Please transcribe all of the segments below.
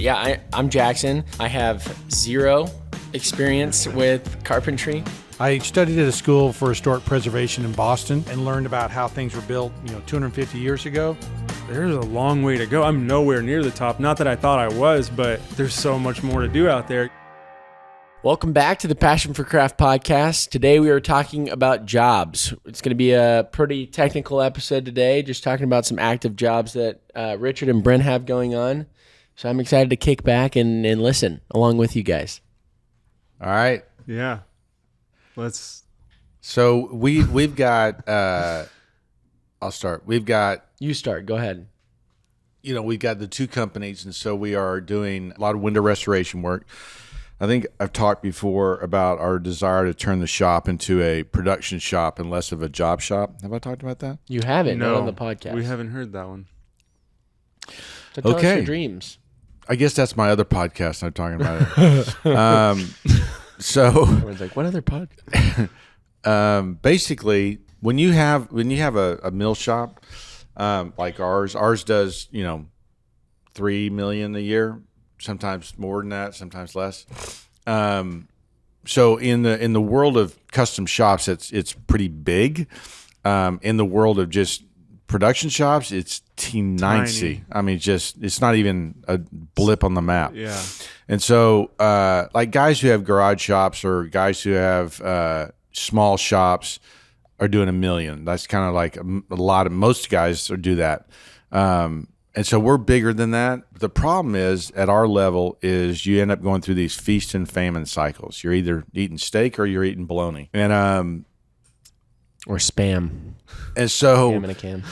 Yeah, I'm Jackson. I have zero experience with carpentry. I studied at a school for historic preservation in Boston and learned about how things were built, 250 years ago. There's a long way to go. I'm nowhere near the top. Not that I thought I was, but there's so much more to do out there. Welcome back to the Passion for Craft podcast. Today we are talking about jobs. It's going to be a pretty technical episode today, just talking about some active jobs that Richard and Brent have going on. So I'm excited to kick back and listen along with you guys. All right. Yeah. So we've got. I'll start. You start. Go ahead. We've got the two companies, and so we are doing a lot of window restoration work. I think I've talked before about our desire to turn the shop into a production shop and less of a job shop. Have I talked about that? You haven't. No, not on the podcast. We haven't heard that one. So tell us your dreams. I guess that's my other podcast. I'm talking about it. So everyone's like, what other podcast? Basically, when you have a mill shop like ours does $3 million a year, sometimes more than that, sometimes less. So in the world of custom shops, it's pretty big. In the world of just production shops, it's teeny. I mean, it's not even a blip on the map. Yeah. And so, like guys who have garage shops or guys who have small shops are doing $1 million. That's kind of like most guys do that. And so we're bigger than that. The problem is at our level is you end up going through these feast and famine cycles. You're either eating steak or you're eating bologna. And or spam. And so Spam in a can.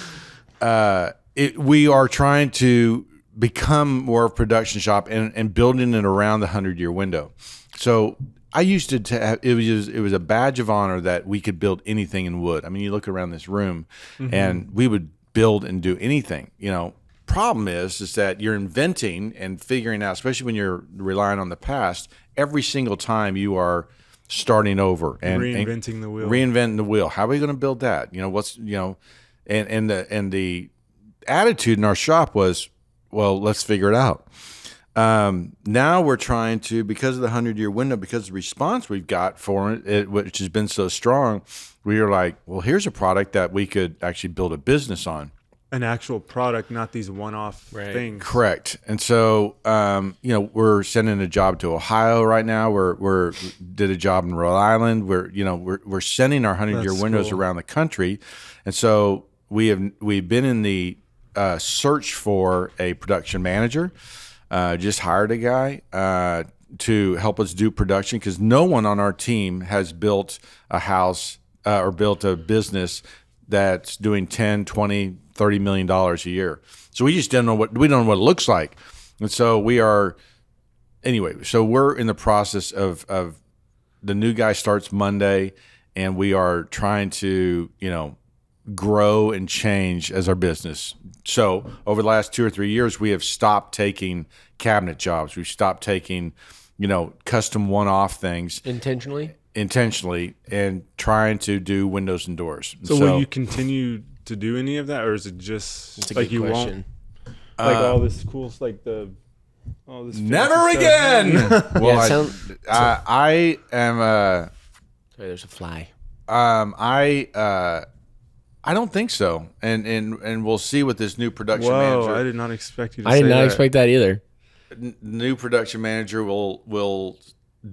We are trying to become more of a production shop and building it around the 100-year window. So I used to have, it was a badge of honor that we could build anything in wood. I mean, you look around this room and we would build and do anything. Problem is that you're inventing and figuring out, especially when you're relying on the past, every single time you are starting over and reinventing the wheel. Reinventing the wheel. How are we going to build that? And the attitude in our shop was, well, let's figure it out. Now we're trying to, because of the 100-year window, because of the response we've got for it, which has been so strong, we are like, well, here's a product that we could actually build a business on. An actual product, not these one-off things. Correct. And so, we're sending a job to Ohio right now. We're did a job in Rhode Island. We're sending our 100-year windows around the country. And so we've been in the search for a production manager. Just hired a guy to help us do production because no one on our team has built a house or built a business that's doing 10, 20, $30 million a year. So we just don't know what it looks like. And so we're in the process of the new guy starts Monday, and we are trying to, grow and change as our business. So over the last 2 or 3 years, we have stopped taking cabinet jobs. We've stopped taking, custom one-off things. Intentionally, and trying to do windows and doors. So will you continue to do any of that, or is it just like you question. won't? Like all this cool, like all this. Never again. Well, yeah, I am. Sorry, there's a fly. I don't think so, and we'll see what this new production Whoa, manager. I did not expect you to. I did not expect that either. New production manager will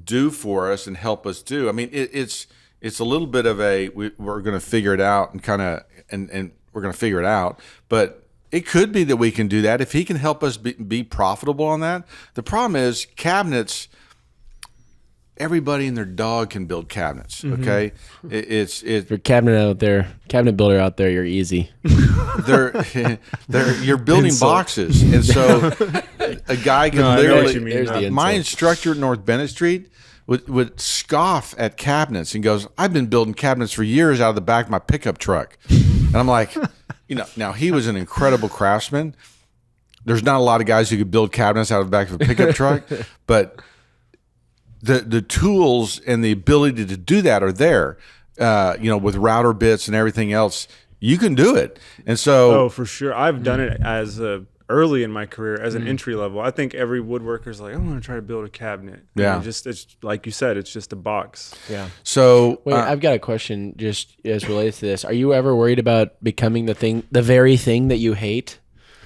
do for us and help us do. I mean, it's a little bit of we're going to figure it out and we're going to figure it out. But it could be that we can do that if he can help us be profitable on that. The problem is cabinets. Everybody and their dog can build cabinets. Okay, it's If you're cabinet builder out there, you're easy. You're building boxes, and so a guy can literally. My instructor at North Bennett Street would scoff at cabinets and goes, "I've been building cabinets for years out of the back of my pickup truck," and I'm like, now he was an incredible craftsman. There's not a lot of guys who could build cabinets out of the back of a pickup truck, but the tools and the ability to do that are there. With router bits and everything else, you can do it. And so, for sure, I've done it as early in my career as an entry level. I think every woodworker's like, I want to try to build a cabinet. Yeah. And it's like you said, it's just a box. Yeah. So Wait, I've got a question just as related to this. Are you ever worried about becoming the very thing that you hate?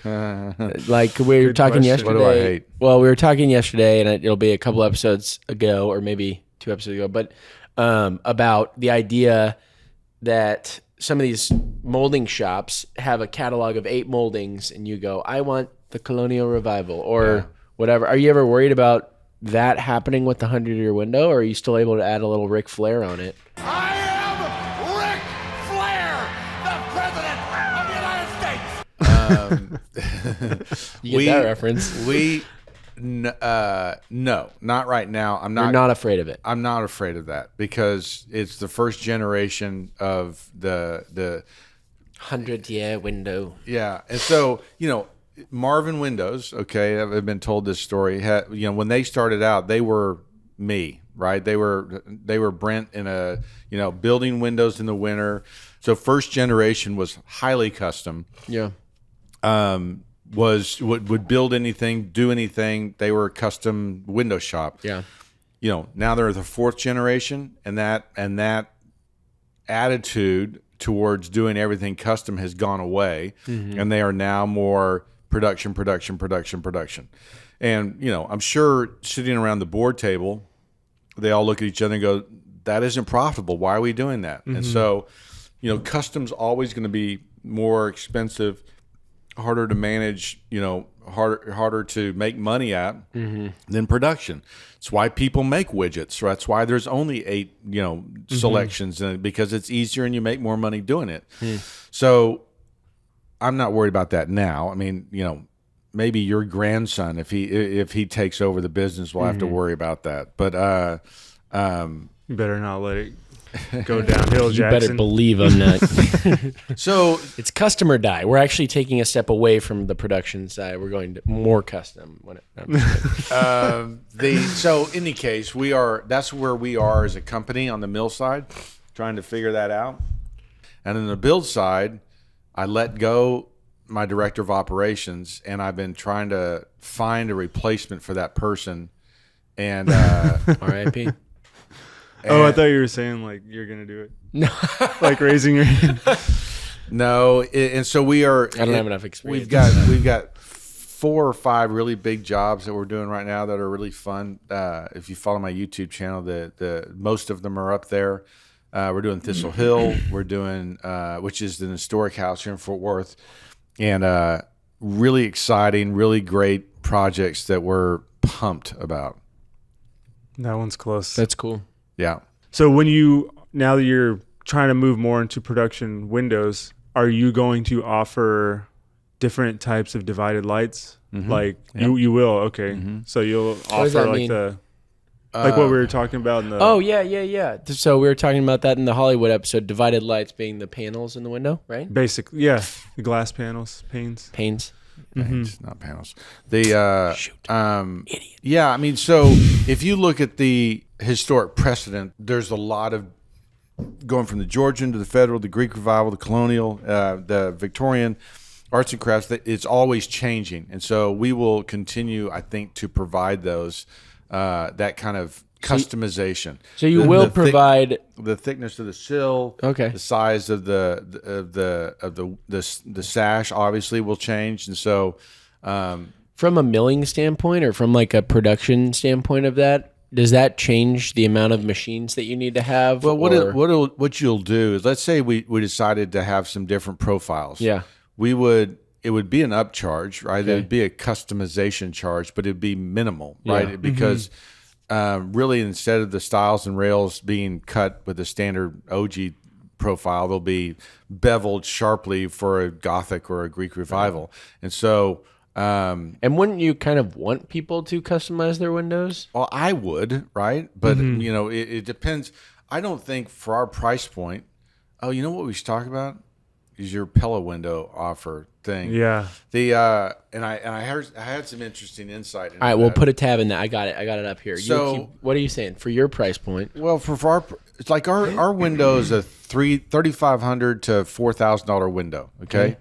Like we were Good talking question. yesterday. What do I hate? Well, we were talking yesterday, and it'll be a couple episodes ago, or maybe 2 episodes ago, but about the idea that some of these molding shops have a catalog of 8 moldings, and you go, I want the Colonial Revival or whatever. Are you ever worried about that happening with the 100-year window, or are you still able to add a little Ric Flair on it? I am Ric Flair, the President of the United States. You get that reference. No, not right now. You're not afraid of it. I'm not afraid of that because it's the first generation of the 100-year window. yeah. And so, Marvin Windows, okay, I've been told this story. When they started out, they were me, right? They were Brent in a, building windows in the winter. So first generation was highly custom. Yeah. Would build anything, do anything. They were a custom window shop. Yeah. Now they're the 4th generation, and that attitude towards doing everything custom has gone away, and they are now more production. And I'm sure sitting around the board table, they all look at each other and go, "That isn't profitable. Why are we doing that?" And so, custom's always going to be more expensive, harder to manage, harder to make money at than production. It's why people make widgets. Right? That's why there's only 8, selections in it, because it's easier and you make more money doing it. So I'm not worried about that now. I mean, maybe your grandson, if he takes over the business, will have to worry about that. But You better not let it go downhill, You Jackson. better believe I'm not. so It's custom or die. We're actually taking a step away from the production side. We're going to more custom. so in any case, that's where we are as a company on the mill side, trying to figure that out. And on the build side, I let go my director of operations, and I've been trying to find a replacement for that person. And R.I.P. Oh, I thought you were saying like you're gonna do it. No, like raising your hand. No, and so we are. I don't have enough experience. We've got 4 or 5 really big jobs that we're doing right now that are really fun. If you follow my YouTube channel, the most of them are up there. We're doing Thistle Hill. We're doing which is an historic house here in Fort Worth, and really exciting, really great projects that we're pumped about. That one's close. That's cool. Yeah. So now that you're trying to move more into production windows, are you going to offer different types of divided lights? Like you will, okay. So you'll does offer that like mean? Like what we were talking about in the Oh, yeah. So we were talking about that in the Hollywood episode, divided lights being the panels in the window, right? basic, yeah, the glass panels, panes. Panes. Panes, not panels. Yeah, I mean, so if you look at the historic precedent, there's a lot of going from the Georgian to the Federal, the Greek Revival, the Colonial, the Victorian arts and crafts. That it's always changing, and so we will continue, I think, to provide those that kind of customization. So you will provide the thickness of the sill, Okay. the size of the sash obviously will change, and so from a milling standpoint or from like a production standpoint of that. Does that change the amount of machines that you need to have? well, or- what you'll do is, let's say we decided to have some different profiles. Yeah. It would be an upcharge, right? It would be a customization charge, but it'd be minimal, right? Yeah. Because really, instead of the stiles and rails being cut with a standard OG profile, they'll be beveled sharply for a Gothic or a Greek Revival. And so, and wouldn't you kind of want people to customize their windows? well, I would, right? But, it depends. I don't think for our price point, you know what we should talk about? Is your Pella window offer thing. Yeah. And I had some interesting insight into All right, we'll that. put a tab in that. I got it up here. So- what are you saying for your price point? Well, it's like our window is a $3,500 to $4,000 window. Okay,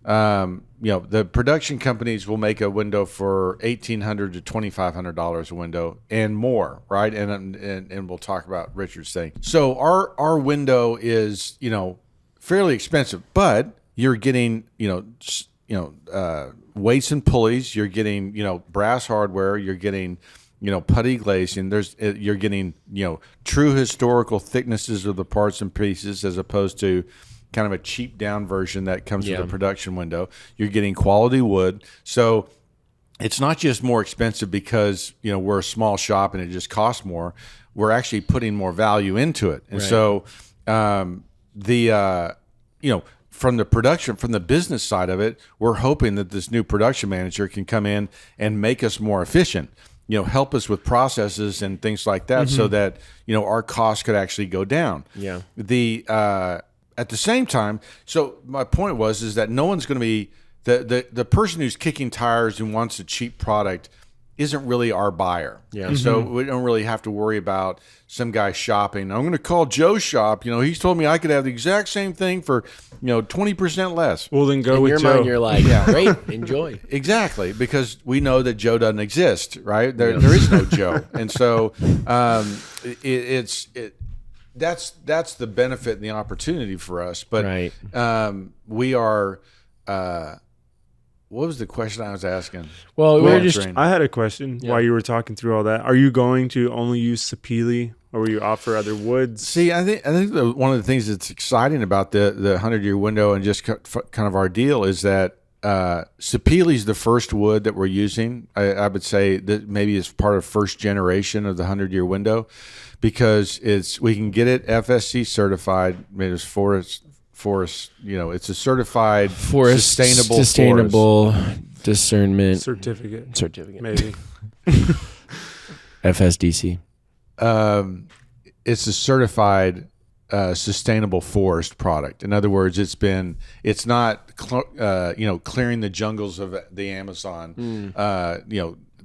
The production companies will make a window for $1,800 to $2,500 a window and more, right? And we'll talk about Richard's thing. So our window is fairly expensive, but you're getting weights and pulleys. You're getting brass hardware. You're getting putty glazing. You're getting true historical thicknesses of the parts and pieces, as opposed to kind of a cheap down version that comes with a production window. You're getting quality wood. So it's not just more expensive because, we're a small shop and it just costs more. We're actually putting more value into it. And so from the business side of it, we're hoping that this new production manager can come in and make us more efficient, help us with processes and things like that, so that, our costs could actually go down. Yeah. At the same time, so my point is that no one's going to be the person who's kicking tires and wants a cheap product isn't really our buyer. Yeah. So we don't really have to worry about some guy shopping. I'm going to call Joe's shop. He's told me I could have the exact same thing for 20% less. Well, then go in with your Joe. mind, you're like, great, enjoy. Exactly, because we know that Joe doesn't exist, right? There is no Joe, and so that's the benefit and the opportunity for us. But we are. What was the question I was asking? Well, I had a question while you were talking through all that. Are you going to only use sapele, or will you offer other woods? See, I think one of the things that's exciting about the 100-year window and just kind of our deal is that sapele is the first wood that we're using. I would say that maybe it's part of first generation of the 100-year window, because we can get it FSC certified. I mean, it's forest. It's a certified sustainable discernment certificate, maybe. FSDC. It's a certified sustainable forest product. In other words, it's not clearing the jungles of the Amazon.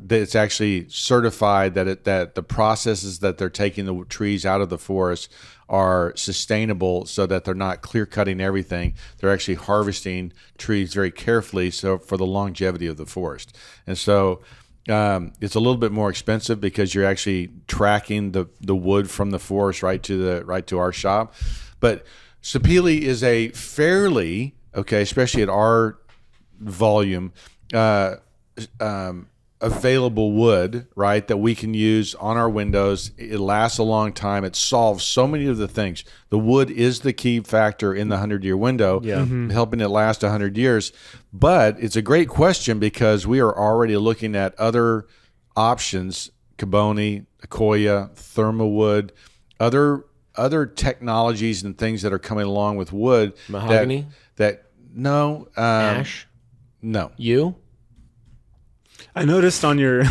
It's actually certified that the processes that they're taking the trees out of the forest are sustainable, so that they're not clear cutting everything. They're actually harvesting trees very carefully, so for the longevity of the forest. And so it's a little bit more expensive because you're actually tracking the wood from the forest right to our shop. But sapele is a fairly especially at our volume, available wood, right, that we can use on our windows. It lasts a long time. It solves so many of the things. The wood is the key factor in the 100-year window, helping it last 100 years. But it's a great question, because we are already looking at other options: Kiboni, Akoya, Thermawood, other technologies and things that are coming along with wood. Mahogany? No. Ash? No. You? I noticed on your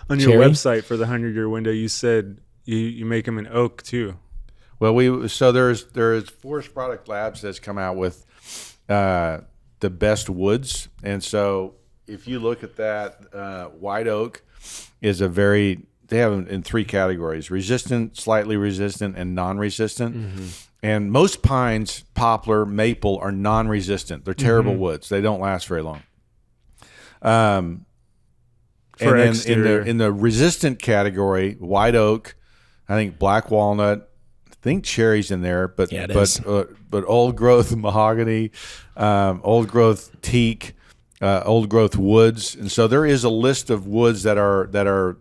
website for the 100-year window, you said you make them in oak too. Well, there's Forest Product Labs that's come out with the best woods, and so if you look at that, white oak is they have them in 3 categories: resistant, slightly resistant, and non-resistant. And most pines, poplar, maple are non-resistant. They're terrible woods. They don't last very long. And then in the resistant category, white oak, I think black walnut, I think cherry's in there, but old growth mahogany, old growth teak, old growth woods, and so there is a list of woods that are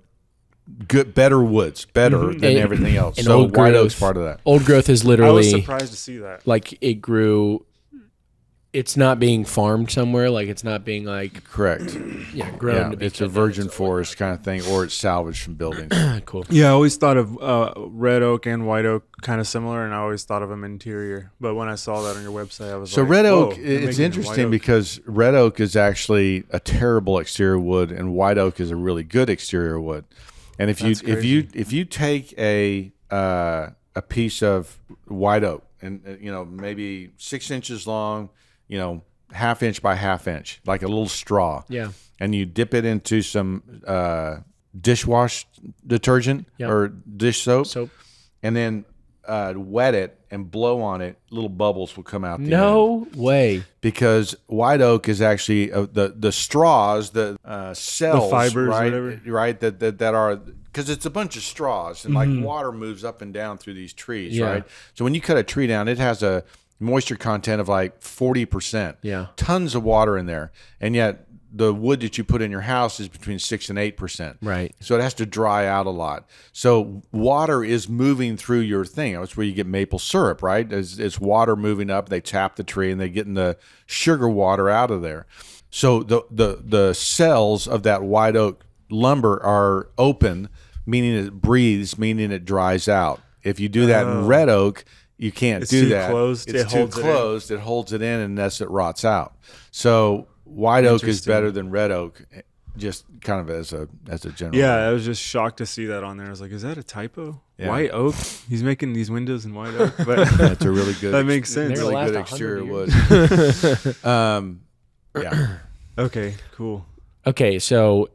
good, better woods, better than everything else. So white oak's part of that. Old growth is literally. I was surprised to see that. Like it grew. It's not being farmed somewhere. Like it's not being correct. Grown to be. It's a virgin forest kind of thing, or it's salvaged from buildings. Cool. Yeah, I always thought of red oak and white oak kind of similar, and I always thought of them interior. But when I saw that on your website, I was so red oak. It's interesting because red oak is actually a terrible exterior wood, and white oak is a really good exterior wood. And if you take a piece of white oak and maybe 6 inches long, half inch by half inch, like a little straw. Yeah. And you dip it into some dishwash detergent or dish soap. And then wet it and blow on it, little bubbles will come out. No way. Because white oak is actually the straws, the cells, The fibers, right? whatever. Right. That are, because it's a bunch of straws, and like water moves up and down through these trees, Yeah. right? So when you cut a tree down, it has a moisture content of like 40%. Yeah. Tons of water in there, and yet the wood that you put in your house is between 6 and 8%. Right. So it has to dry out a lot. So water is moving through your thing. That's where you get maple syrup, right? It's water moving up. They tap the tree and they getting the sugar water out of there. So the cells of that white oak lumber are open, meaning it breathes, meaning it dries out. If you do that in red oak, you can't It's do too that. closed. It's It too holds it in. closed. It holds it in, and thus it rots out. So white oak is Interesting. better than red oak, just kind of as a general. Yeah, I was just shocked to see that on there. I was like, is that a typo? Yeah. White oak? He's making these windows in white oak? But That's a really good. that makes sense. Never Really last good 100 exterior wood. Yeah. Okay, cool. Okay, so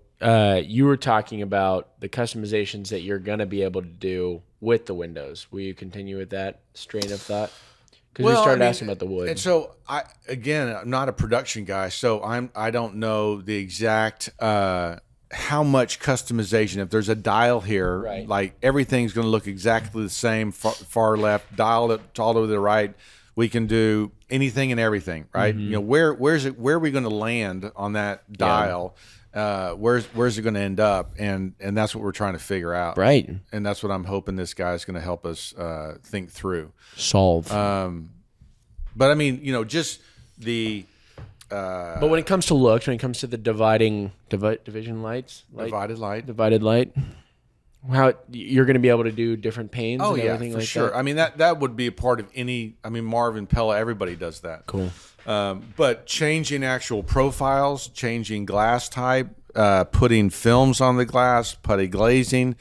you were talking about the customizations that you're going to be able to do with the windows. Will you continue with that strain of thought? Because we started asking about the wood. And so I'm not a production guy, so I don't know the exact how much customization. If there's a dial here, Right. like everything's going to look exactly the same, far left, dial it all over the right. We can do anything and everything, right? You know, where are we going to land on that dial? Where's it going to end up? And that's what we're trying to figure out. Right. And that's what I'm hoping this guy's going to help us think through. Solve. But I mean, you know, just the but when it comes to looks, when it comes to the division lights, divided light, how you're going to be able to do different panes oh and yeah, everything for like sure. that? I mean, that would be a part of any. I mean, Marvin Pella, everybody does that. Cool. But changing actual profiles, changing glass type, putting films on the glass, putty glazing,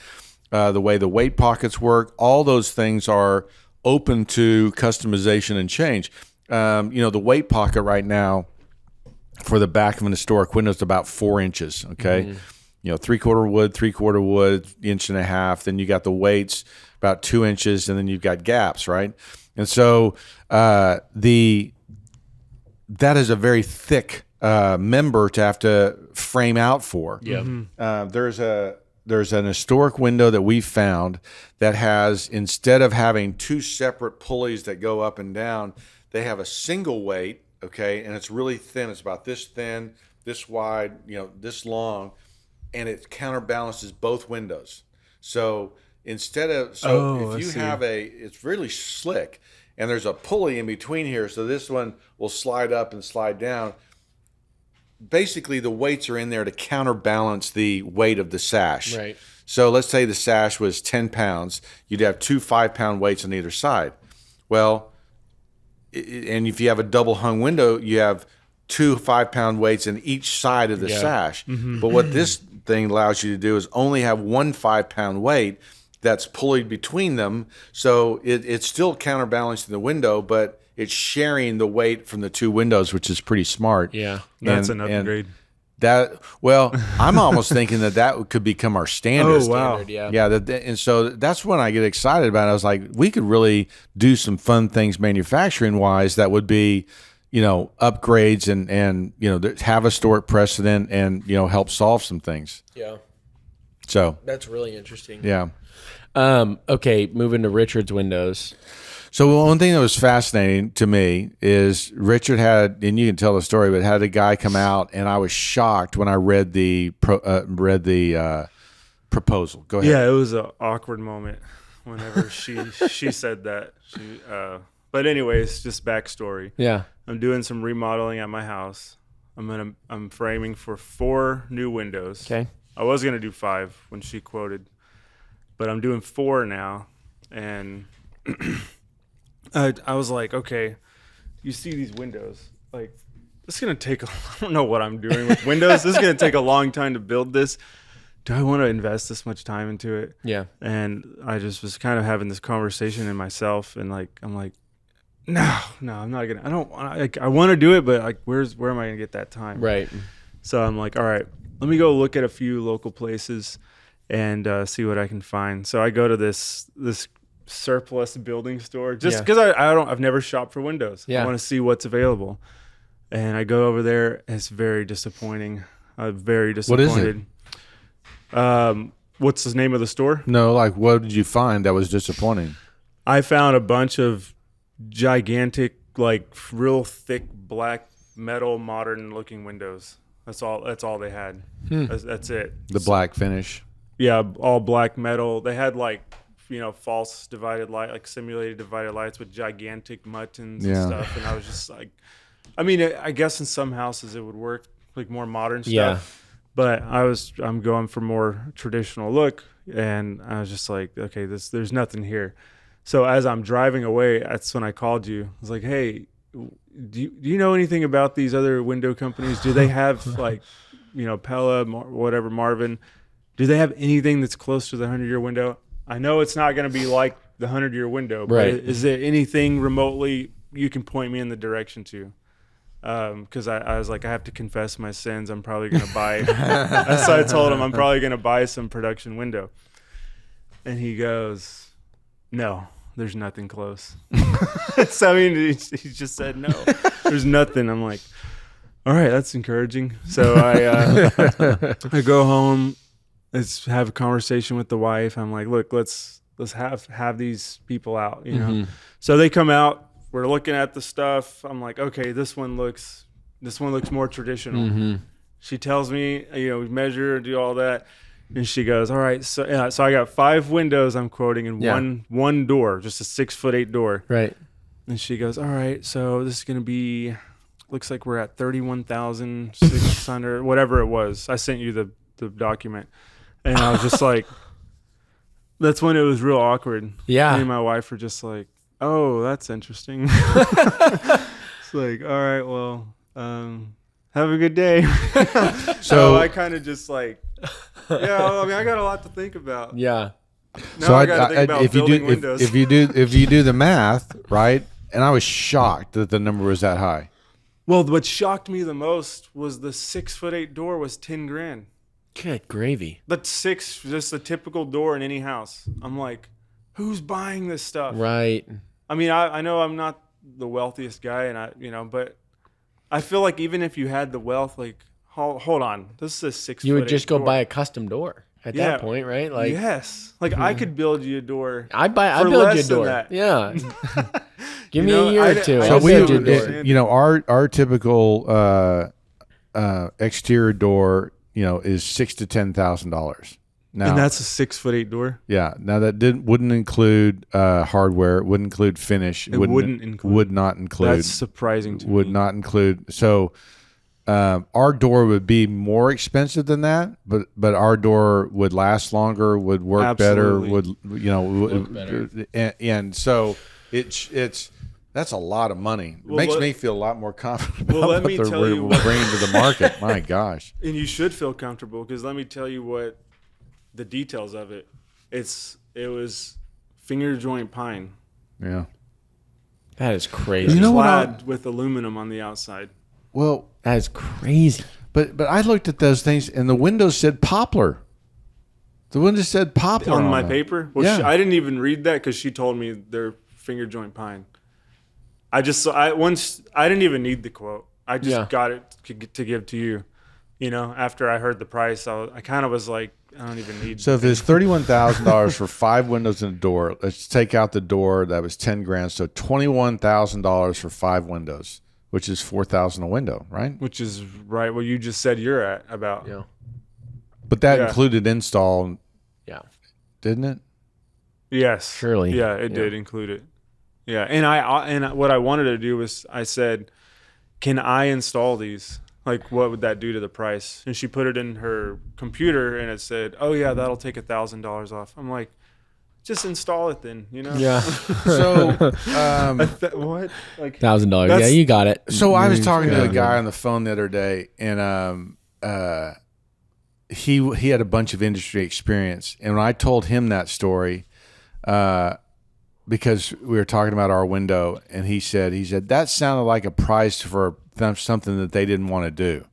the way the weight pockets work, all those things are open to customization and change. You know, the weight pocket right now for the back of an historic window is about 4 inches. Okay. You know, 3/4 wood, 3/4 wood, 1.5 inches. Then you got the weights about 2 inches, and then you've got gaps, right? And so that is a very thick member to have to frame out for. Yeah. There's an historic window that we found that has, instead of having 2 separate pulleys that go up and down, they have a single weight, okay, and it's really thin. It's about this thin, this wide, you know, this long, and it counterbalances both windows. So instead of, I if you see. have it's really slick, and there's a pulley in between here, so this one will slide up and slide down. Basically, the weights are in there to counterbalance the weight of the sash. Right. So let's say the sash was 10 pounds. You'd have 2 5-pound weights on either side. Well, and if you have a double hung window, you have 2 5-pound weights in each side of the sash. But what this thing allows you to do is only have 1 5-pound weight that's pulleyed between them. So it's still counterbalancing the window, but it's sharing the weight from the 2 windows, which is pretty smart. Yeah. That's And- an and upgrade. I'm almost thinking that could become our standard. Oh, wow. Standard, yeah. Yeah, and so that's when I get excited about it. I was like, we could really do some fun things manufacturing wise that would be, you know, upgrades and you know, have a historic precedent and, you know, help solve some things. Yeah. So That's really interesting. yeah. Okay, moving to Richard's windows. So one thing that was fascinating to me is Richard had, and you can tell the story, but had a guy come out, and I was shocked when I read the proposal. Go ahead. Yeah, it was an awkward moment whenever she said that. But anyways, just backstory. Yeah. I'm doing some remodeling at my house. I'm framing for 4 new windows. Okay. I was gonna do 5 when she quoted, but I'm doing 4 now, and I was like, okay, you see these windows, like this is gonna take. I don't know what I'm doing with windows. This is gonna take a long time to build this. Do I want to invest this much time into it? Yeah. And I just was kind of having this conversation in myself, and like I'm like, no, I'm not gonna. I don't. I want to do it, but like, where am I gonna get that time? Right. So I'm like, all right, let me go look at a few local places and see what I can find. So I go to this surplus building store just because I've never shopped for windows. Yeah. I want to see what's available. And I go over there. It's very disappointing. I'm very disappointed. What is it? What's the name of the store? No, like what did you find that was disappointing? I found a bunch of gigantic, like real thick black metal modern looking windows. That's all they had. That's it. The black finish. Yeah, all black metal. They had like, false divided light, like simulated divided lights with gigantic muttons and stuff. And I was just like, I mean, I guess in some houses it would work, like more modern stuff. Yeah. But I'm going for more traditional look, and I was just like, okay, there's nothing here. So as I'm driving away, that's when I called you. I was like, hey, do you know anything about these other window companies? Do they have like, Pella, whatever, Marvin? Do they have anything that's close to the 100-year window? I know it's not going to be like the 100-year window, but Right. is there anything remotely you can point me in the direction to? Because I was like, I have to confess my sins. I'm probably going to buy. So I told him I'm probably going to buy some production window. And he goes, no, there's nothing close. So I mean, he just said no. There's nothing. I'm like, all right, that's encouraging. So I go home. Let's have a conversation with the wife. I'm like, look, let's have these people out. So they come out. We're looking at the stuff. I'm like, okay, this one looks more traditional. She tells me, we measure, do all that, and she goes, all right. So I got 5 windows I'm quoting and one door, just a 6'8" door. Right. And she goes, all right, so this is gonna be, looks like we're at 31,600, whatever it was. I sent you the document, and I was just like, that's when it was real awkward. Yeah. Me and my wife were just like, oh, that's interesting. It's like, all right, well, have a good day. So I kind of just like, I mean, I got a lot to think about. Yeah. Now So I got to think about if you building do windows. if you do the math, right? And I was shocked that the number was that high. Well, what shocked me the most was the 6'8" door was $10,000. Good gravy. That's just a typical door in any house. I'm like, who's buying this stuff? Right. I mean, I know I'm not the wealthiest guy, and but I feel like even if you had the wealth, like, hold on, this is a 6'8" You would just go door. buy a custom door at Yeah. that point, right? Like, yes, like I could build you a door. I for build you a less than door. that. Yeah. Give me know, a year I- or two. I- I'll So build you a door. our typical exterior door, is $6,000 to $10,000. Now, And that's a 6'8" door. yeah. Now that wouldn't include hardware. Wouldn't include finish. It wouldn't include. Would not include. That's surprising to would me. not include. So our door would be more expensive than that, but our door would last longer, would work Absolutely. better, Look better. and so it's that's a lot of money. It Well, makes me feel a lot more confident Well, about let what me they're tell you what- bringing to the market. My gosh. And you should feel comfortable because let me tell you what the details of it. It was finger joint pine. Yeah. That is crazy. You know what clad with aluminum on the outside. Well, That is crazy. but I looked at those things and the windows said poplar. The windows said poplar On my them. paper? Well, Yeah. I didn't even read that because she told me they're finger joint pine. I didn't even need the quote. I just got it to give to you. After I heard the price, I kind of was like, I don't even need. So if it's $31,000 for 5 windows and a door, let's take out the door. That was $10,000. So $21,000 for 5 windows, which is $4,000 a window, right? Which is right what you just said you're at about. Yeah. But that Yeah. included install, Yeah. didn't it? Yes. Surely. Yeah, it did include it. Yeah, and what I wanted to do was I said, "Can I install these? Like, what would that do to the price?" And she put it in her computer, and it said, "Oh yeah, that'll take $1,000 off." I'm like, "Just install it then," Yeah. So, what? Like, $1,000. Yeah, That's- you got it. so I was talking to a Yeah. guy on the phone the other day, and he had a bunch of industry experience, and when I told him that story, because we were talking about our window, and he said that sounded like a price for something that they didn't want to do.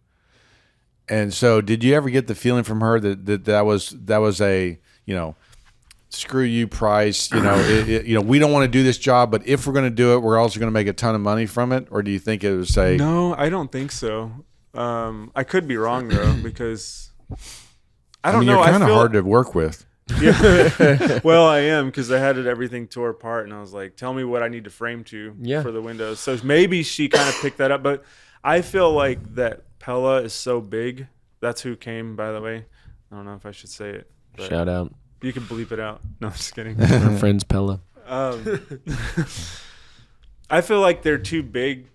And so, did you ever get the feeling from her that was a screw you price, we don't want to do this job, but if we're going to do it, we're also going to make a ton of money from it? Or do you think it would say, no, I don't think so. I could be wrong though, because I don't know. You're kind of feel hard to work with. Yeah. Well, I am, because I had everything tore apart, and I was like, tell me what I need to frame to for the windows. So maybe she kind of picked that up, but I feel like that Pella is so big. That's who came, by the way. I don't know if I should say it. Shout out. You can bleep it out. No, I'm just kidding. Our friends Pella. I feel like they're too big.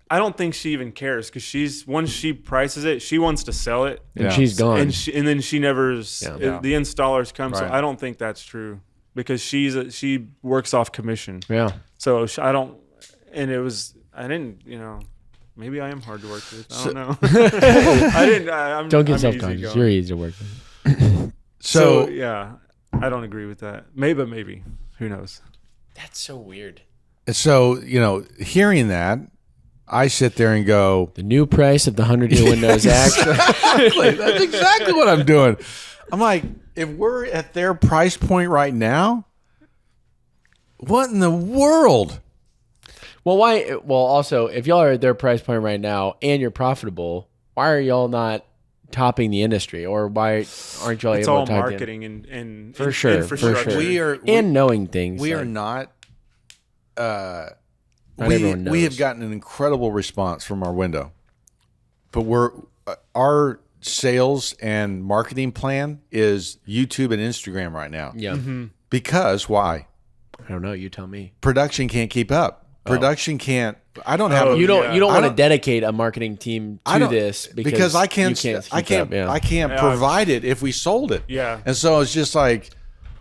I don't think she even cares, because once she prices it, she wants to sell it, And she's gone. and then she never. Yeah. The installers come, so Right. I don't think that's true, because she works off commission. Yeah. So I don't, and it was I didn't, maybe I am hard to work with. I don't know. I didn't. I'm, Don't get I'm self-conscious. easygoing. You're easy to work with. So yeah, I don't agree with that. Maybe. Who knows? That's so weird. So, hearing that, I sit there and go, The new price of the 100-year windows actually. exactly. That's exactly what I'm doing. I'm like, if we're at their price point right now, what in the world? Well, why? Well, also, if y'all are at their price point right now and you're profitable, why are y'all not topping the industry, or why aren't y'all It's able all to type marketing and For sure, for infrastructure. sure. And knowing things? We are like, not. Not everyone knows. We have gotten an incredible response from our window, but our sales and marketing plan is YouTube and Instagram right now. Yeah. Because why? I don't know. You tell me. Production can't keep up. Production can't. I don't have. You don't. yeah. You don't I want to don't- dedicate a marketing team I to don't- this because I can't. You can't I keep can't. up, yeah. I can't Yeah. provide it if we sold it. Yeah. And so it's just like,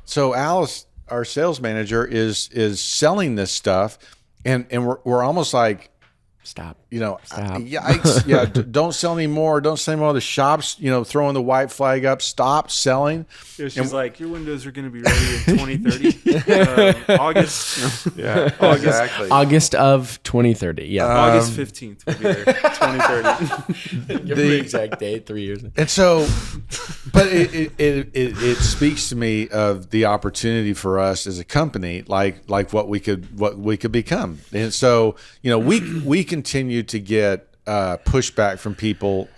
so Alice, our sales manager, is selling this stuff, and we're almost like, Stop. Stop. Stop. Don't sell anymore. Don't sell anymore. The shops, throwing the white flag up. Stop selling. Yeah, she's like, your windows are going to be ready in 2030, August. Yeah, August. exactly. Augest of 2030. Yeah. August 15th will be there. 2030. Give me the exact date. 3 years. And so, but it speaks to me of the opportunity for us as a company, like what we could become. And so, we continue to get pushback from people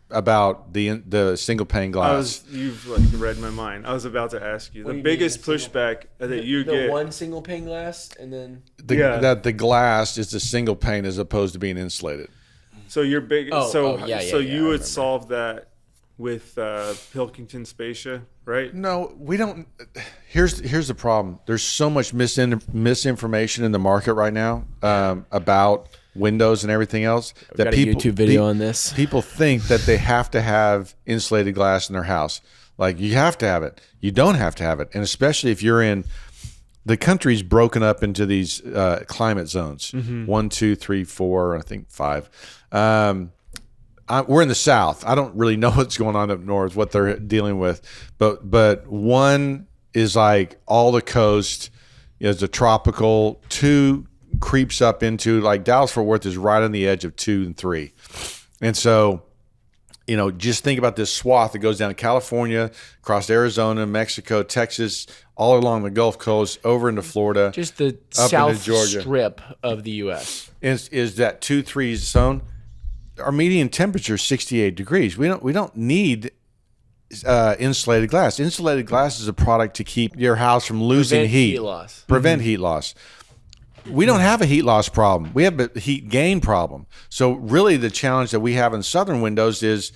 about the single pane glass. You've read my mind. I was about to ask you. What do The you biggest mean, a single- pushback that you The get. one single pane glass, and then That the glass is a single pane as opposed to being insulated. So you're big. Oh, so yeah, so I you would remember. solve that with Pilkington Spacia, right? No, we don't. Here's the problem. There's so much misinformation in the market right now about windows and everything else that got a people YouTube video on this. People think that they have to have insulated glass in their house. Like, you have to have it. You don't have to have it, and especially if you're in the country's broken up into these climate zones: 1, 2, 3, 4, I think 5. We're in the South. I don't really know what's going on up north, what they're dealing with, but one is like all the coast is a tropical. 2 creeps up into, like, Dallas-Fort Worth is right on the edge of 2 and 3, and so just think about this swath that goes down to California, across Arizona, Mexico, Texas, all along the Gulf Coast, over into Florida, just the up south into Georgia. strip of the U.S. Is that 2-3 zone. Our median temperature is 68 degrees. We don't need insulated glass. Insulated glass is a product to keep your house from losing Prevent heat. heat loss. Prevent heat loss. We don't have a heat loss problem. We have a heat gain problem. So really, the challenge that we have in southern windows is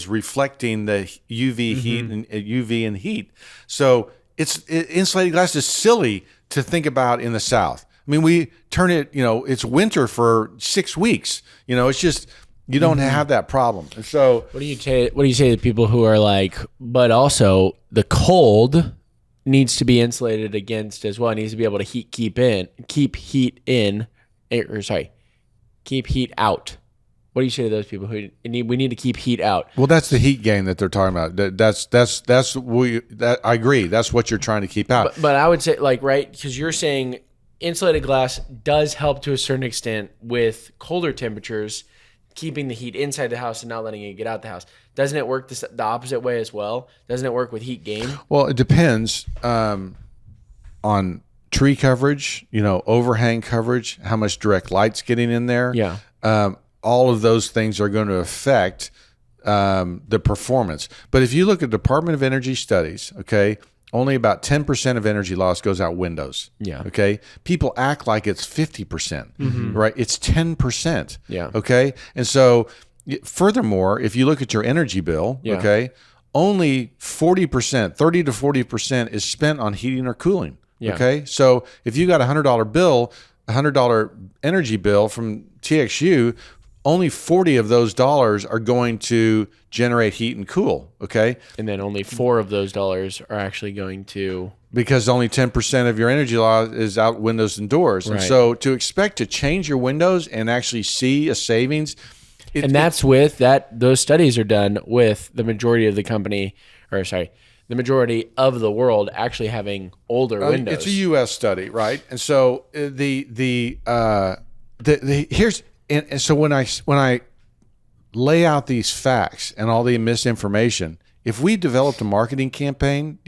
reflecting the UV heat and UV and heat. So insulated glass is silly to think about in the South. I mean, we turn it. It's winter for 6 weeks. It's just. You don't have that problem. And so What do you say to people who are like, but also the cold needs to be insulated against as well. It needs to be able to keep heat out. What do you say to those people who we need to keep heat out? well, that's the heat gain that they're talking about. I agree. That's what you're trying to keep out. But I would say, like, right, because you're saying insulated glass does help to a certain extent with colder temperatures keeping the heat inside the house and not letting it get out the house. Doesn't it work the opposite way as well? Doesn't it work with heat gain? Well, it depends on tree coverage, overhang coverage, how much direct light's getting in there. Yeah. All of those things are going to affect the performance. But if you look at Department of Energy studies, okay, only about 10% of energy loss goes out windows. Yeah. Okay. People act like it's 50%, right? It's 10%. Yeah. Okay. And so, furthermore, if you look at your energy bill, Yeah. okay, only 40%, 30 to 40% is spent on heating or cooling. Yeah. Okay. So if you got $100 energy bill from TXU, only 40 of those dollars are going to generate heat and cool. Okay. And then only 4 of those dollars are actually going to. Because only 10% of your energy loss is out windows and doors. Right. And so to expect to change your windows and actually see a savings. And that's with that. Those studies are done with the majority of the the majority of the world actually having older windows. It's a U.S. study, right? And so so when I lay out these facts and all the misinformation, if we developed a marketing campaign,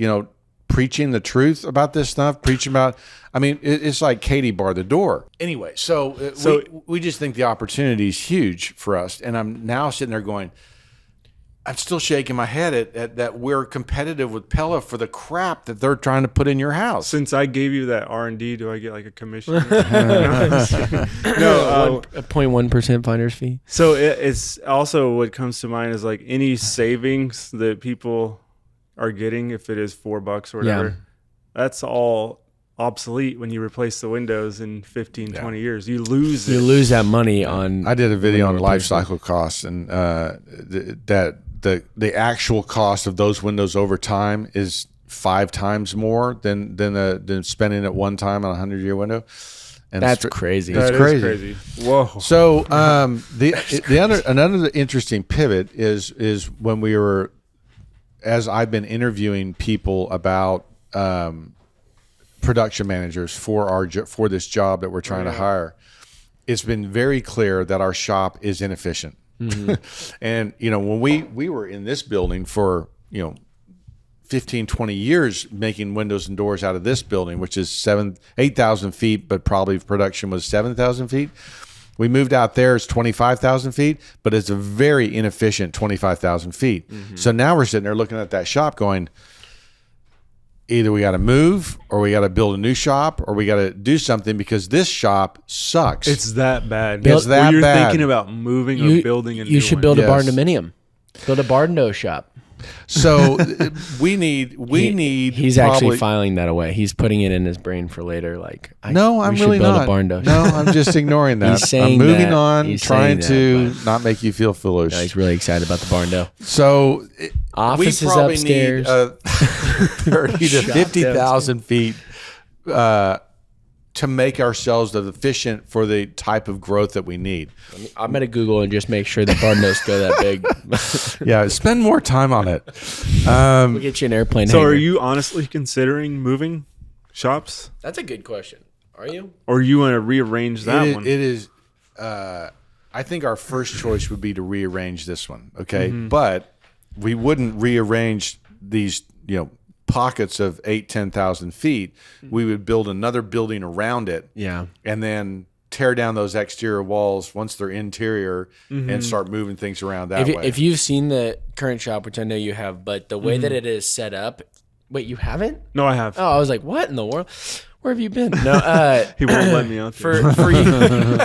preaching the truth about this stuff, it's like Katie barred the door. Anyway, so we just think the opportunity is huge for us. And I'm now sitting there going, I'm still shaking my head at that we're competitive with Pella for the crap that they're trying to put in your house. Since I gave you that R&D, do I get like a commission? No, a 0.1% finder's fee. So it's also what comes to mind is like any savings that people are getting, if it is $4 or whatever, that's all obsolete when you replace the windows in 15, 20 years. You lose it. You lose that money on. I did a video on life cycle costs, and the actual cost of those windows over time is 5 times more than spending it one time on a 100-year window. And that's crazy. It's That crazy. is crazy. Whoa. So another interesting pivot is when we were, as I've been interviewing people about production managers for this job that we're trying to hire, it's been very clear that our shop is inefficient. Mm-hmm. And when we were in this building for 15, 20 years making windows and doors out of this building, which is 8,000 feet, but probably production was 7,000 feet. We moved out there, it's 25,000 feet, but it's a very inefficient 25,000 feet. Mm-hmm. So now we're sitting there looking at that shop going, either we got to move or we got to build a new shop or we got to do something because this shop sucks. It's that bad. It's that you're bad. Thinking about moving or building a new You should one. build a Yes. barndominium. Build a barndo shop. So we need. He's probably, actually filing that away. He's putting it in his brain for later. No, I'm really not. A barndo No, I'm just ignoring that. He's saying I'm moving that. on, He's trying saying to not make you feel foolish. No, he's really excited about the barndo. So Office we is probably upstairs. need 30 to 50,000 feet to make ourselves efficient for the type of growth that we need. I'm gonna Google and just make sure the barndos go that big. Yeah, spend more time on it. We'll get you an airplane. So hanger. are you honestly considering moving shops? That's a good question. Are you? Or you want to rearrange that one? It is. I think our first choice would be to rearrange this one. Okay, but we wouldn't rearrange these. Pockets of 10,000 feet. We would build another building around it. Yeah. And then tear down those exterior walls once they're interior and start moving things around that way. If you've seen the current shop, which I know you have, but the way that it is set up, wait, you haven't? No, I have. Oh, I was like, what in the world? Where have you been? No, He won't let me out there. for you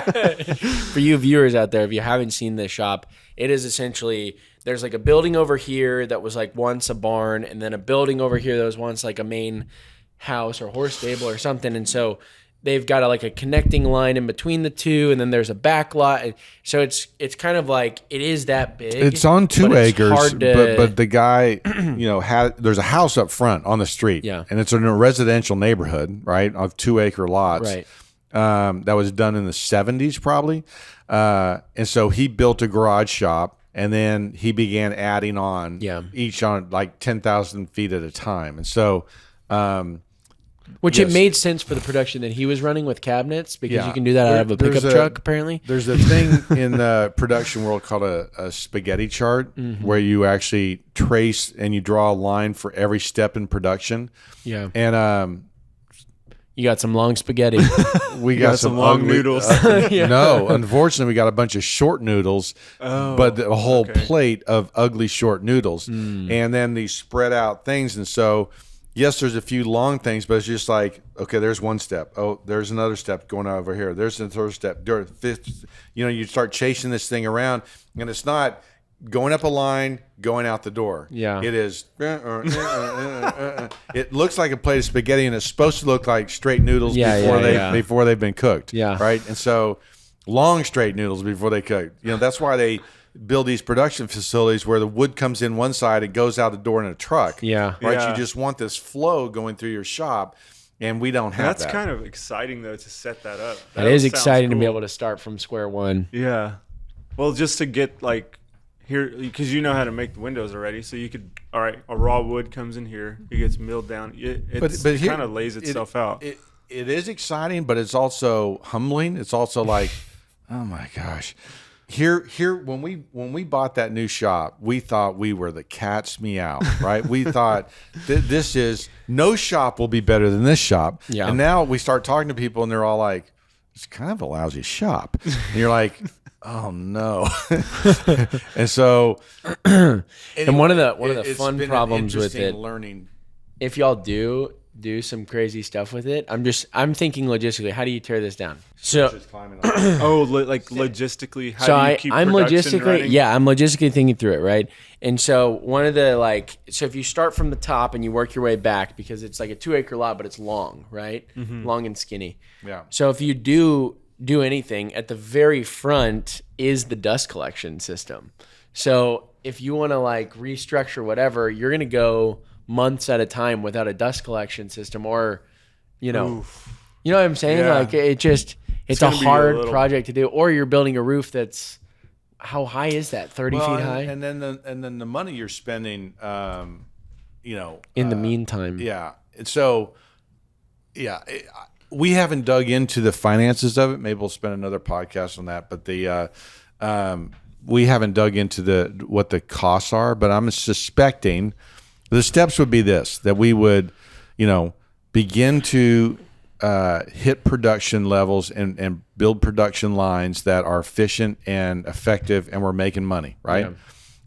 for you viewers out there, if you haven't seen this shop, it is essentially there's like a building over here that was like once a barn, and then a building over here that was once like a main house or horse stable or something, and so they've got a connecting line in between the two, and then there's a back lot. And so it's kind of like it is that big. it's on 2 but it's acres, hard to- but the guy, there's a house up front on the street, Yeah. and it's in a residential neighborhood, right, of 2 acre lots, Right. That was done in the 70s probably, and so he built a garage shop, and then he began adding on, Yeah. each on like 10,000 feet at a time, and so. Which Yes. it made sense for the production that he was running with cabinets because Yeah. you can do that out of a There's pickup truck, apparently. There's a thing in the production world called a spaghetti chart where you actually trace and you draw a line for every step in production. Yeah. And You got some long spaghetti. we got some long ugly- noodles. No, unfortunately, we got a bunch of short noodles, but a whole plate of ugly short noodles, and then these spread out things. And so, yes, there's a few long things, but it's just like, okay, there's one step. Oh, there's another step going over here. There's the third step. Fifth. You start chasing this thing around, and it's not going up a line, going out the door. Yeah. It is. It looks like a plate of spaghetti, and it's supposed to look like straight noodles before they've been cooked. Yeah. Right. And so, long straight noodles before they cook. That's why they build these production facilities where the wood comes in one side, it goes out the door in a truck. Yeah. Right. Yeah. You just want this flow going through your shop, and we don't have That's that. kind of exciting though to set that up. It is sounds exciting to be cool. able to start from square one. Yeah. Well, just to get like here, because you know how to make the windows already, so you could. All right, a raw wood comes in here, it gets milled down. It here- kind of lays itself out. It is exciting, but it's also humbling. It's also like, oh my gosh. Here when we bought that new shop, we thought we were the cat's meow, right? We thought this is no shop will be better than this shop. Yeah. And now we start talking to people and they're all like, it's kind of a lousy shop. And you're like, oh no. And so And one of the it's fun been an problems with interesting it, learning. if y'all do some crazy stuff with it, I'm thinking logistically, how do you tear this down? So Logistically, how do you keep I'm production running? I'm logistically thinking through it, right? And so one of the so if you start from the top and you work your way back, because it's like a 2-acre lot, but it's long, right? Long and skinny. Yeah. So if you do anything, at the very front is the dust collection system. So if you want to restructure whatever, you're going to go months at a time without a dust collection system, or you know what I'm saying? Yeah. It's a gonna be a hard little- project to do. Or you're building a roof that's, how high is that? 30 feet high? And then the money you're spending, In the meantime. yeah. And so, we haven't dug into the finances of it. Maybe we'll spend another podcast on that. But we haven't dug into what the costs are. But I'm suspecting the steps would be this: that we would, begin to hit production levels and build production lines that are efficient and effective, and we're making money, right? Yeah.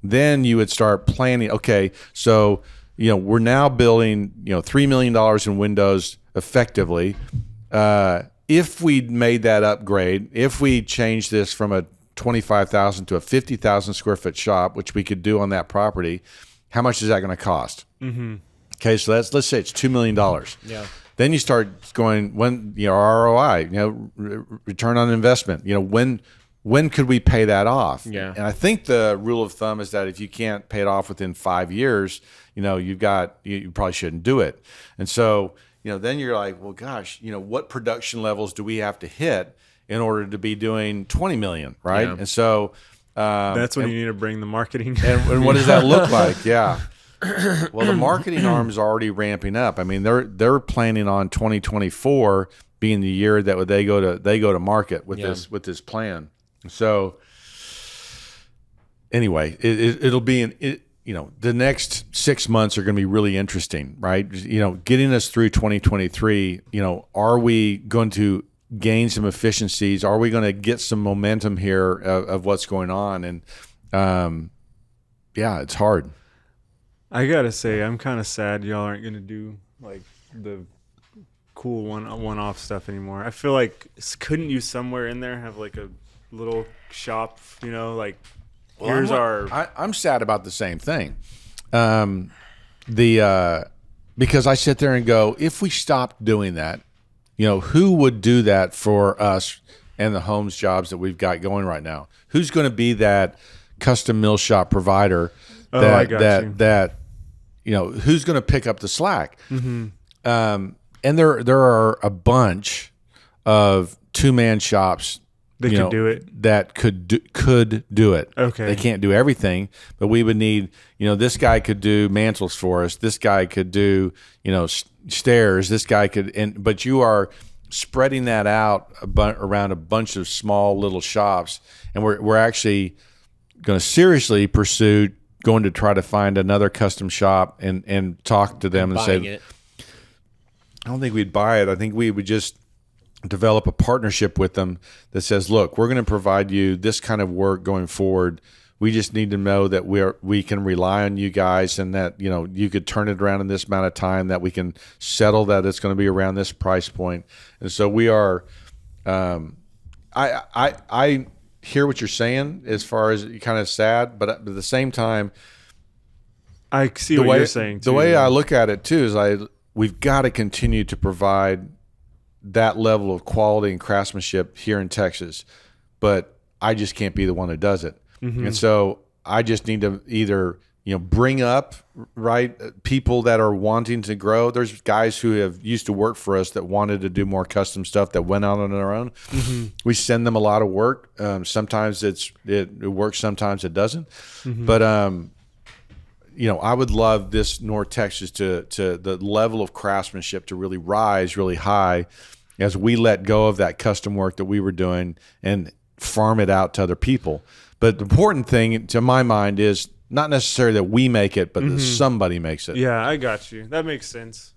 Then you would start planning. Okay, so we're now building $3 million in windows effectively. If we made that upgrade, if we changed this from a 25,000 to a 50,000 square foot shop, which we could do on that property, how much is that going to cost? Mm-hmm. Okay, so let's say it's $2 million. Yeah. Then you start going, when ROI, return on investment. When could we pay that off? Yeah. And I think the rule of thumb is that if you can't pay it off within 5 years, you probably shouldn't do it. And so then you're like, well, gosh, what production levels do we have to hit in order to be doing 20 million, right? Yeah. And so That's when you need to bring the marketing. and what does that look like? Yeah. Well, the marketing arm is already ramping up. I mean, they're planning on 2024 being the year that they go to market with this plan. So anyway, it'll be the next 6 months are going to be really interesting, right? Getting us through 2023. Are we going to gain some efficiencies? Are we going to get some momentum here of what's going on? And it's hard. I gotta say, I'm kind of sad y'all aren't gonna do the cool one-off stuff anymore. I feel like couldn't you somewhere in there have a little shop? Here's I'm sad about the same thing. Because I sit there and go, if we stopped doing that, who would do that for us and the homes jobs that we've got going right now? Who's going to be that custom mill shop provider that who's going to pick up the slack? Mm-hmm. And there are a bunch of 2-man shops They could do it. That could do it. Okay. They can't do everything, but we would need, this guy could do mantles for us. This guy could do, stairs. This guy could, but you are spreading that out around a bunch of small little shops, and we're actually going to seriously pursue going to try to find another custom shop and talk to them and say, it. I don't think we'd buy it. I think we would just develop a partnership with them that says, look, we're going to provide you this kind of work going forward. We just need to know that we can rely on you guys, and that you could turn it around in this amount of time, that we can settle that it's going to be around this price point. And so we are I hear what you're saying as far as kind of sad, but at the same time, I see what you're saying too. The way I look at it too is we've got to continue to provide that level of quality and craftsmanship here in Texas, but I just can't be the one that does it. Mm-hmm. And so I just need to either bring up people that are wanting to grow. There's guys who have used to work for us that wanted to do more custom stuff that went out on their own. Mm-hmm. We send them a lot of work. Sometimes it works, sometimes it doesn't. Mm-hmm. But I would love this North Texas to the level of craftsmanship to really rise really high as we let go of that custom work that we were doing and farm it out to other people. But the important thing to my mind is not necessarily that we make it, but that somebody makes it. Yeah, I got you. That makes sense.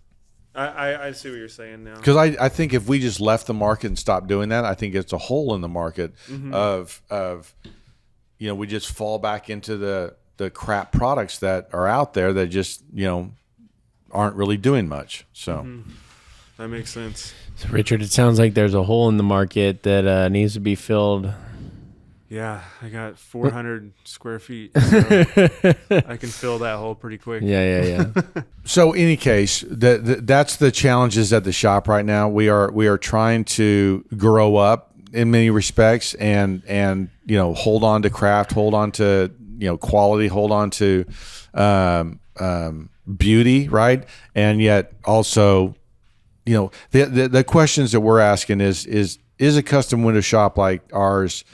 I see what you're saying now. Because I think if we just left the market and stopped doing that, I think it's a hole in the market of we just fall back into the crap products that are out there that just aren't really doing much. So that makes sense. So Richard, it sounds like there's a hole in the market that needs to be filled. Yeah, I got 400 square feet, so I can fill that hole pretty quick. Yeah. So, in any case, that's the challenges at the shop right now. We are trying to grow up in many respects, and hold on to craft, hold on to quality, hold on to beauty, right? And yet also, the questions that we're asking is a custom window shop like ours,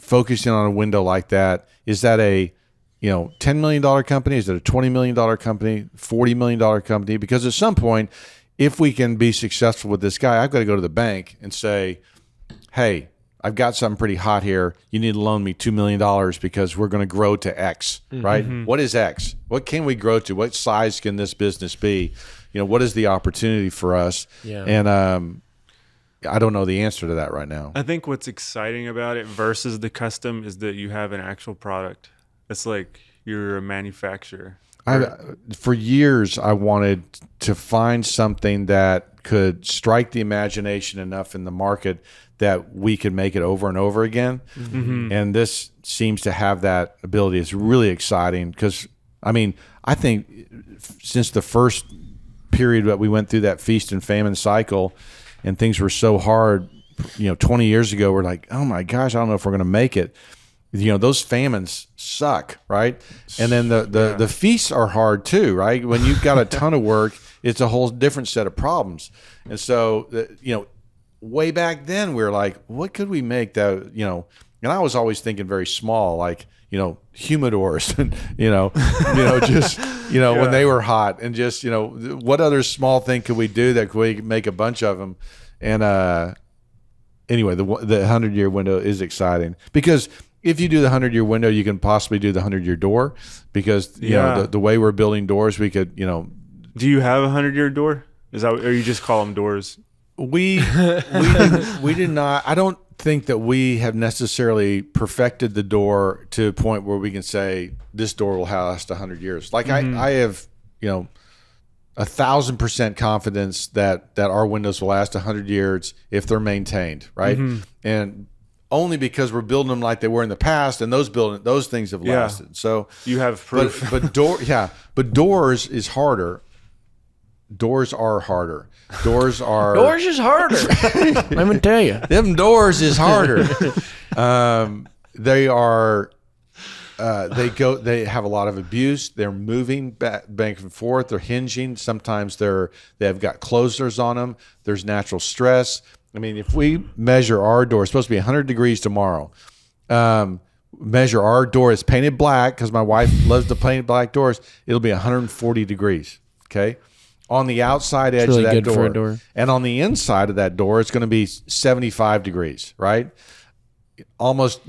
focusing on a window like that, is that a $10 million company? Is it a $20 million company, $40 million company? Because at some point, if we can be successful with this guy, I've got to go to the bank and say, hey, I've got something pretty hot here. You need to loan me $2 million because we're going to grow to X, right? Mm-hmm. What is X? What can we grow to? What size can this business be? What is the opportunity for us? Yeah. And I don't know the answer to that right now. I think what's exciting about it versus the custom is that you have an actual product. It's like you're a manufacturer. For years, I wanted to find something that could strike the imagination enough in the market that we could make it over and over again. Mm-hmm. And this seems to have that ability. It's really exciting because, I think since the first period that we went through that feast and famine cycle and things were so hard, 20 years ago, we're like, oh my gosh, I don't know if we're going to make it. Those famines suck, right? And then the feasts are hard too, right? When you've got a ton of work, it's a whole different set of problems. And so, way back then, we were like, what could we make that, and I was always thinking very small, like, humidors, and, just, when they were hot, and just, what other small thing could we do that could we make a bunch of them? And anyway, the 100-year window is exciting because if you do the 100-year window, you can possibly do the 100-year door because the way we're building doors, we could, Do you have a 100-year door? Or you just call them doors? We did not. I don't think that we have necessarily perfected the door to a point where we can say this door will last 100 years. Like I have, 1,000% confidence that our windows will last 100 years if they're maintained, right? Mm-hmm. And only because we're building them like they were in the past, and those things have lasted. So you have proof. But doors is harder. Doors are harder. Doors is harder. Let me tell you, them doors is harder. They are. They have a lot of abuse. They're moving back and forth. They're hinging. Sometimes they've got closers on them. There's natural stress. I mean, if we measure our door, it's supposed to be 100 degrees tomorrow. Measure our door. It's painted black because my wife loves the painted black doors. It'll be 140 degrees. Okay. On the outside edge really of that good for a door. And on the inside of that door, it's going to be 75 degrees, right? Almost,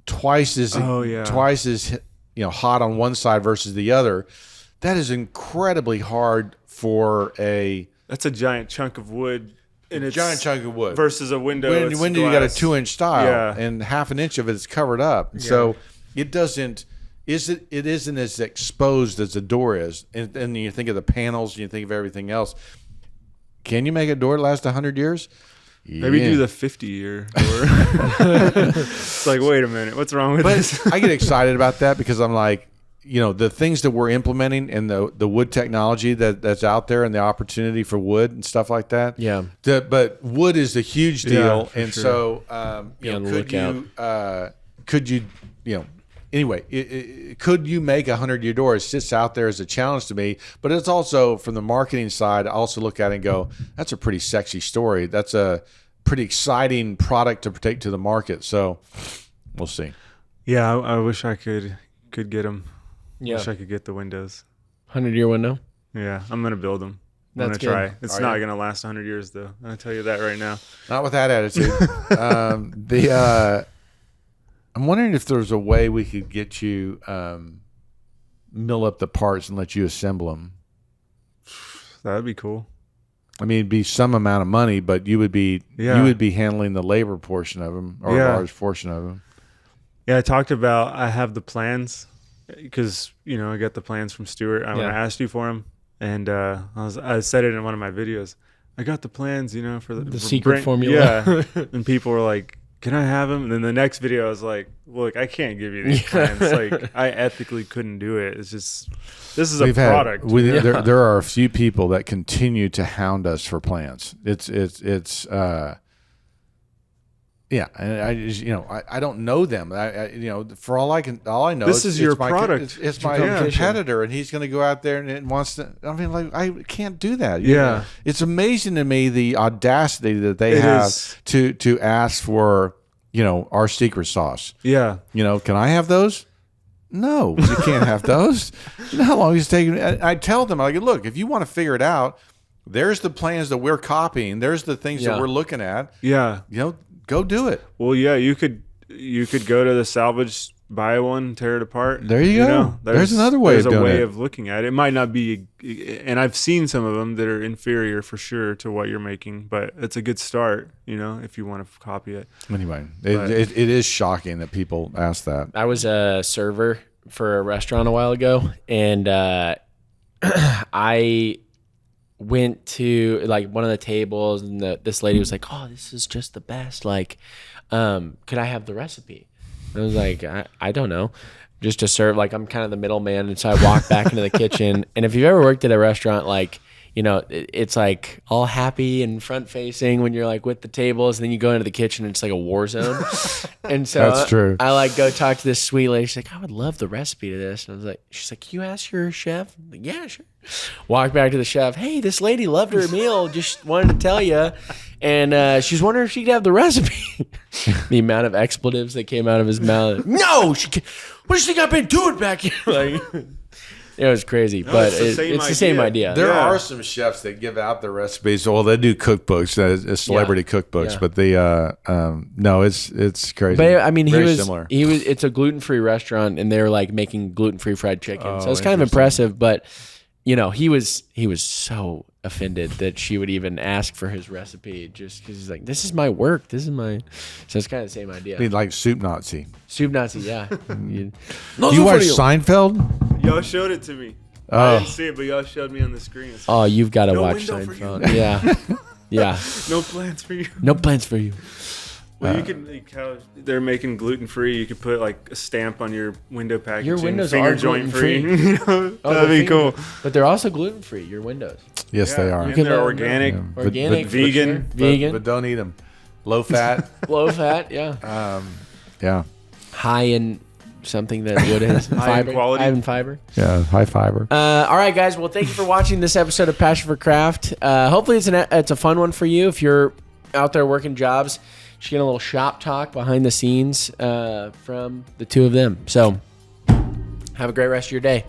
twice as hot on one side versus the other. That is incredibly hard for That's a giant chunk of wood. And it's giant chunk of wood versus a window. Window, you got a 2-inch style, Yeah. and half an inch of it is covered up. Yeah. So it doesn't. It isn't as exposed as a door is. And you think of the panels, you think of everything else. Can you make a door last 100 years? Maybe do the 50-year door. It's like, wait a minute, what's wrong with this? I get excited about that because I'm like, the things that we're implementing and the wood technology that's out there and the opportunity for wood and stuff like that. Yeah. But wood is a huge deal. Yeah, and sure. So, could you could you make a 100-year door? It sits out there as a challenge to me, but it's also from the marketing side, I also look at it and go, that's a pretty sexy story. That's a pretty exciting product to take to the market. So we'll see. Yeah. I wish I could get them. Yeah. Wish I could get the windows. 100-year window. Yeah, I'm gonna build them. I'm That's gonna try. good. It's not gonna last 100 years though. I'm gonna tell you that right now. Not with that attitude. I'm wondering if there's a way we could get you mill up the parts and let you assemble them. That'd be cool. I mean, it'd be some amount of money, but you would be handling the labor portion of them or a large portion of them. Yeah, I have the plans because I got the plans from Stuart. When I asked you for them, and I said it in one of my videos. I got the plans, for the secret Brent, formula. Yeah, and people were like, "Can I have them?" And then the next video, I was like, "Look, I can't give you these plans. Like, I ethically couldn't do it. It's just this is a product." There are a few people that continue to hound us for plans. Yeah, and I don't know them. For all I know, this is your product. It's my competitor, and he's going to go out there and wants to. I mean, like, I can't do that. Yeah, it's amazing to me the audacity that they have to ask for our secret sauce. Yeah, can I have those? No, you can't have those. You know how long it's taking? I tell them, I go, look, if you want to figure it out, there's the plans that we're copying. There's the things that we're looking at. Yeah, go do it. Well, yeah, you could go to the salvage, buy one, tear it apart. There you go. There's another way of doing it. There's a way of looking at it. It might not be, and I've seen some of them that are inferior for sure to what you're making, but it's a good start, if you want to copy it. Anyway, it is shocking that people ask that. I was a server for a restaurant a while ago, and I went to like one of the tables, and this lady was like, "Oh, this is just the best. Like, could I have the recipe?" And I was like, I don't know, just to serve. Like, I'm kind of the middleman, and so I walked back into the kitchen. And if you've ever worked at a restaurant, like, it's like all happy and front facing when you're like with the tables, and then you go into the kitchen and it's like a war zone. And so that's true. I like go talk to this sweet lady. She's like, "I would love the recipe to this." And I was like, she's like, "Can you ask your chef?" I'm like, "Yeah, sure." Walk back to the chef. "Hey, this lady loved her meal. Just wanted to tell you." And she's wondering if she could have the recipe. The amount of expletives that came out of his mouth. "No, what do you think I've been doing back here?" Like, it was crazy, but it's the same idea. There are some chefs that give out the recipes. Well, they do cookbooks, celebrity cookbooks, but no, it's crazy. But I mean, similar. It's a gluten-free restaurant, and they're like making gluten-free fried chicken. So it's kind of impressive, but he was so offended that she would even ask for his recipe just because he's like, "This is my work. This is my." So it's kind of the same idea. I mean, like Soup Nazi. Soup Nazi, yeah. You watch Seinfeld? Y'all showed it to me. I didn't see it, but y'all showed me on the screen. Oh, you've got to watch window for Seinfeld. Yeah. Yeah. No plans for you. No plans for you. Well, you could, like, how they're making gluten free. You could put like a stamp on your window packaging. Your windows finger are joint gluten-free. free. That'd be cool. But they're also gluten free. Your windows. Yes, they are. And can they're let 'em organic. know. Organic, but vegan. for sure. Vegan, but don't eat them. Low fat. low fat. Yeah. Yeah. High in something that wood is. High in quality. High in fiber. Yeah, high fiber. All right, guys. Well, thank you for watching this episode of Passion for Craft. Hopefully, it's a fun one for you. If you're out there working jobs. Just getting a little shop talk behind the scenes from the two of them. So have a great rest of your day.